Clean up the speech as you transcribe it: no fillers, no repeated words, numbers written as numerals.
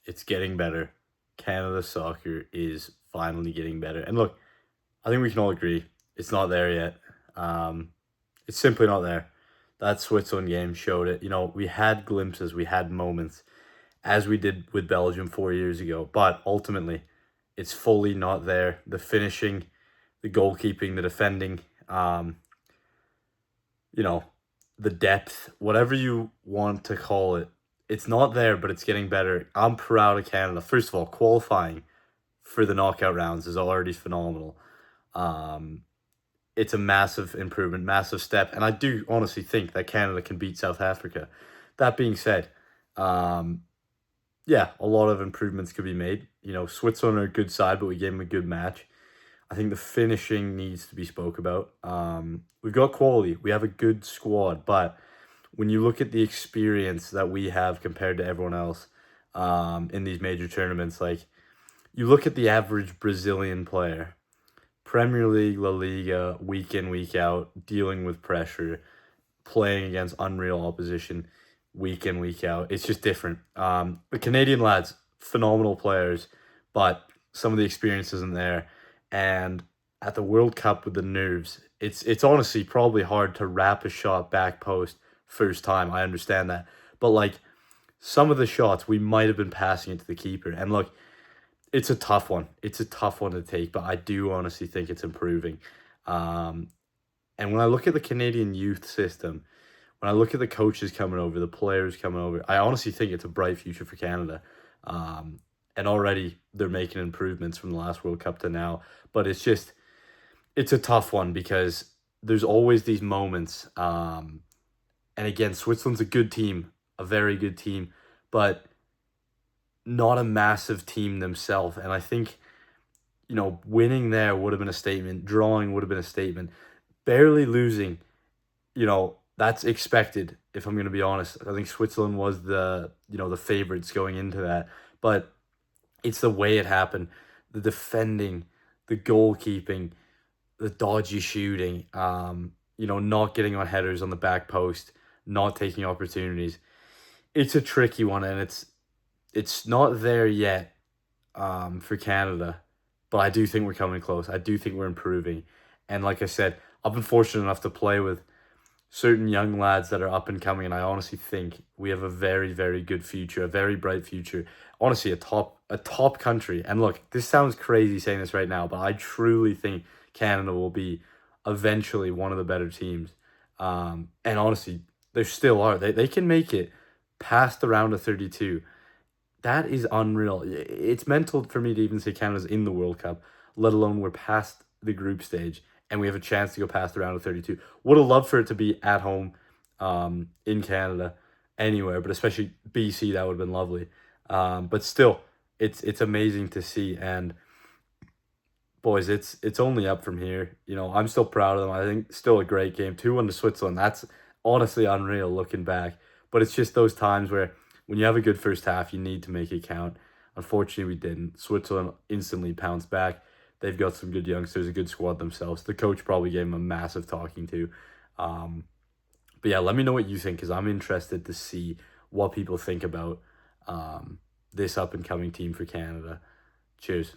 It's getting better. Canada soccer is finally getting better. And look, I think we can all agree it's not there yet. Um, it's simply not there. That Switzerland game showed it. We had glimpses, we had moments, as we did with Belgium 4 years ago, but ultimately, it's fully not there. The finishing, the goalkeeping, the defending, um, you know, the depth, whatever you want to call it, it's not there, but it's getting better. I'm proud of Canada. First of all, qualifying for the knockout rounds is already phenomenal. Um, it's a massive improvement, massive step, and I do honestly think that Canada can beat South Africa. That being said, um, yeah, a lot of improvements could be made. Switzerland are a good side, but we gave them a good match. I think the finishing needs to be spoke about. We've got quality. We have a good squad, but when you look at the experience that we have compared to everyone else in these major tournaments, like you look at the average Brazilian player, Premier League, La Liga, week in, week out, dealing with pressure, playing against unreal opposition week in, week out. It's just different. The Canadian lads, phenomenal players, but some of the experience isn't there. And at the World Cup with the nerves, it's honestly probably hard to wrap a shot back post first time. I understand that. But like some of the shots, we might have been passing it to the keeper. And look, it's a tough one. It's a tough one to take, but I do honestly think it's improving. Um, and when I look at the Canadian youth system, when I look at the coaches coming over, the players coming over, I honestly think it's a bright future for Canada. Um, and already they're making improvements from the last World Cup to now. But it's a tough one because there's always these moments. And again, Switzerland's a good team, a very good team, but not a massive team themselves. And I think, winning there would have been a statement, drawing would have been a statement, barely losing, that's expected. If I'm going to be honest, I think Switzerland was the favorites going into that, but it's the way it happened, the defending, the goalkeeping, the dodgy shooting, not getting on headers on the back post, not taking opportunities. It's a tricky one, and it's not there yet for Canada, but I do think we're coming close. I do think we're improving, and like I said, I've been fortunate enough to play with certain young lads that are up and coming, and I honestly think we have a very, very good future, a very bright future. Honestly, a top country. And look, this sounds crazy saying this right now, but I truly think Canada will be eventually one of the better teams. And honestly, they still are. They can make it past the round of 32. That is unreal. It's mental for me to even say Canada's in the World Cup, let alone we're past the group stage and we have a chance to go past the round of 32. Would have loved for it to be at home in Canada, anywhere, but especially BC, that would have been lovely. But still, it's amazing to see. And boys, it's only up from here. I'm still proud of them. I think still a great game. 2-1 to Switzerland. That's honestly unreal looking back. But it's just those times where when you have a good first half, you need to make it count. Unfortunately, we didn't. Switzerland instantly pounced back. They've got some good youngsters, a good squad themselves. The coach probably gave them a massive talking to. Um, but yeah, let me know what you think because I'm interested to see what people think about this up and coming team for Canada. Cheers.